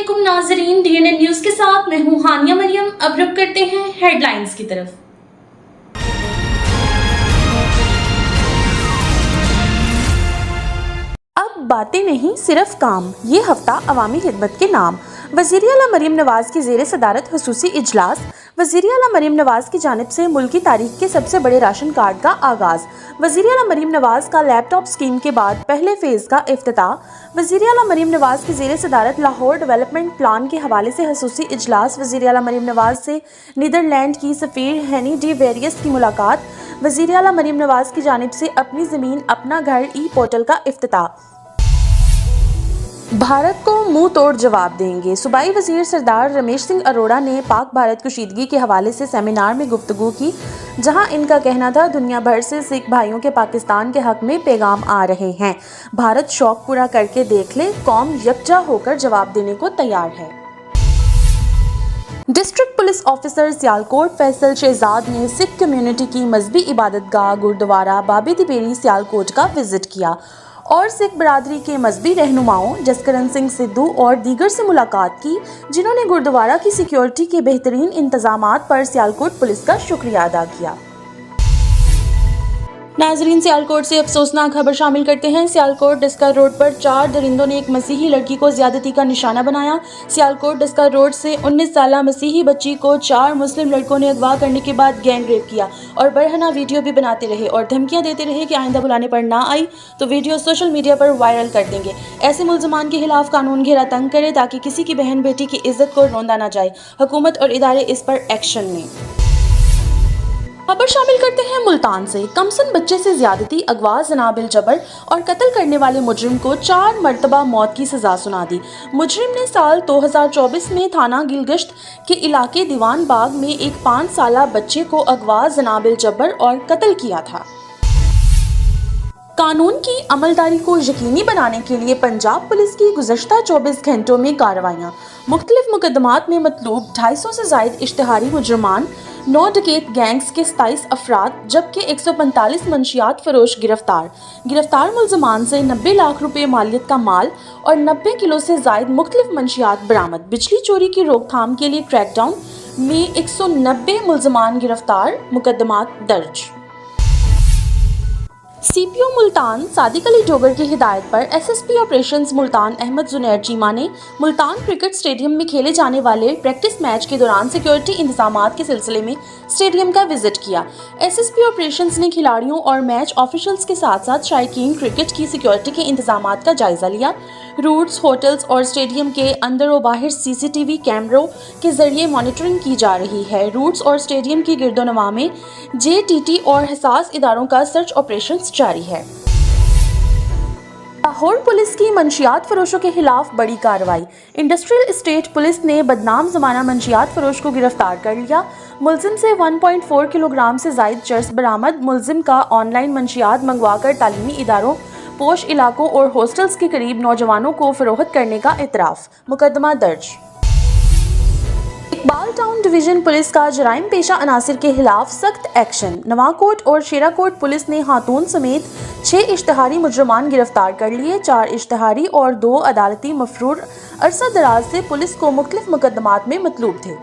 अस्सलामुअलैकुम नाज़रीन, DNN news के साथ मैं हूँ हानिया मरियम। अब रुक करते हैं हेडलाइंस की तरफ। अब बातें नहीं सिर्फ काम, ये हफ्ता अवामी खिदमत के नाम। वज़ीर आला मरीम नवाज की ज़ेर सदारत ख़ुसूसी इजलास। वज़ीर आला मरीम नवाज की जानिब से मुल्की तारीख के सबसे बड़े राशन कार्ड का आगाज़। वज़ीर आला मरीम नवाज का लैपटॉप स्कीम के बाद पहले फेज़ का इफ्तिताह। वज़ीर आला मरीम नवाज की ज़ेर सदारत लाहौर डेवलपमेंट प्लान के हवाले से ख़ुसूसी इजलास। वज़ीर आला मरीम नवाज से नीदरलैंड की सफ़ीर हेनी डी वेरियस की मुलाकात। वज़ीर आला मरीम नवाज की जानिब से अपनी ज़मीन अपना घर पोर्टल का इफ्तिताह। भारत को मुंह तोड़ जवाब देंगे। सूबाई वजीर सरदार रमेश सिंह अरोड़ा ने पाक भारत कशीदगी के हवाले से सेमिनार में गुफ्तगू की, जहां इनका कहना था दुनिया भर से सिख भाइयों के पाकिस्तान के हक में पैगाम आ रहे हैं। भारत शौक पूरा करके देख ले, कौम यकजा होकर जवाब देने को तैयार है। District police officer Sialkot Faisal Shahzad ने सिख कम्युनिटी की मजहबी इबादतगाह गुरुद्वारा बाबे दी बेरी सियालकोट का विजिट किया और सिख बरादरी के मजहबी रहनुमाओं जसकरण सिंह सिद्धू और दीगर से मुलाकात की, जिन्होंने गुरुद्वारा की सिक्योरिटी के बेहतरीन इंतजामात पर सियालकोट पुलिस का शुक्रिया अदा किया। नाजरीन, सियालकोट से अफसोसनाक खबर शामिल करते हैं। सियालकोट डिस्का रोड पर 4 दरिंदों ने एक मसीही लड़की को ज्यादती का निशाना बनाया। सियालकोट डिस्का रोड से 19 साला मसीही बच्ची को 4 मुस्लिम लड़कों ने अगवा करने के बाद गैंग रेप किया और बरहना वीडियो भी बनाते रहे और धमकियां देते रहे कि आइंदा बुलाने पर ना आई तो वीडियो सोशल मीडिया पर वायरल कर देंगे। ऐसे मुल्ज़िमान के खिलाफ कानून घेरा तंग करे ताकि किसी की बहन बेटी की इज्जत को रोंदा ना जाए। हुकूमत और इदारे इस पर एक्शन लें। खबर शामिल करते हैं मुल्तान से। कमसन बच्चे से ज्यादती, अगवा, जनाबिल जबर और कत्ल करने वाले मुजरिम को 4 मरतबा मौत की सजा सुना दी। मुजरिम ने साल 2024 में थाना गिलगिश्त के इलाके दीवान बाग में एक 5 साला बच्चे को अगवा, जनाबिल जबर और कत्ल किया था। कानून की अमलदारी को यकीनी बनाने के लिए पंजाब पुलिस की गुज़श्ता 24 घंटों में कार्रवाइयाँ। मुख्तलिफ मुकदमात में मतलूब 250 से ज़ायद इश्तिहारी मुजरमान, 9 डकैत गैंग्स के 27 अफराद जबकि 145 मंशियात फरोश गिरफ्तार मुल्ज़मान से 90 लाख रुपए मालियत का माल और 90 किलो से ज़ायद मुख्तलिफ मंशियात बरामद। बिजली चोरी की रोकथाम के लिए क्रैकडाउन में 190 मुल्ज़मान गिरफ्तार, मुकदमात दर्ज। CPO मुल्तान सादिक अली डोगर की हिदायत पर SSP ऑपरेशंस मुल्तान अहमद जुनैर चीमा ने मुल्तान क्रिकेट स्टेडियम में खेले जाने वाले प्रैक्टिस मैच के दौरान सिक्योरिटी इंतजामात के सिलसिले में स्टेडियम का विजिट किया। SSP ऑपरेशंस ने खिलाड़ियों और मैच ऑफिशियल्स के साथ साथ शायकीन क्रिकेट की सिक्योरिटी के इंतजामात का जायजा लिया। रूट्स, होटल्स और स्टेडियम के अंदर व बाहर CCTV कैमरों के जरिए मॉनिटरिंग की जा रही है। रूट्स और स्टेडियम की गिरदोनवा में JTT और हसास इदारों का सर्च ऑपरेशन जारी है। लाहौर पुलिस की मंशियात फरोशों के खिलाफ बड़ी कार्रवाई। इंडस्ट्रियल एस्टेट पुलिस ने बदनाम जमाना मंशियात फरोश को गिरफ्तार कर लिया। मुल्जिम से 1.4 किलोग्राम से जायद चर्स बरामद। मुल्जिम का ऑनलाइन मंशियात मंगवाकर तालीमी इदारों, पोश इलाकों और हॉस्टल्स के करीब नौजवानों को फरोख्त करने का इतराफ, मुकदमा दर्ज। इकबाल टाउन डिवीजन पुलिस का जराइम पेशा अनासिर के खिलाफ सख्त एक्शन। नवाकोट और शेराकोट पुलिस ने खातून समेत 6 इश्तिहारी मुजरमान गिरफ्तार कर लिए। 4 इश्तिहारी और 2 अदालती मफरूर अरसा दराज से पुलिस को मुख्तलिफ मुकदमात में मतलूब थे।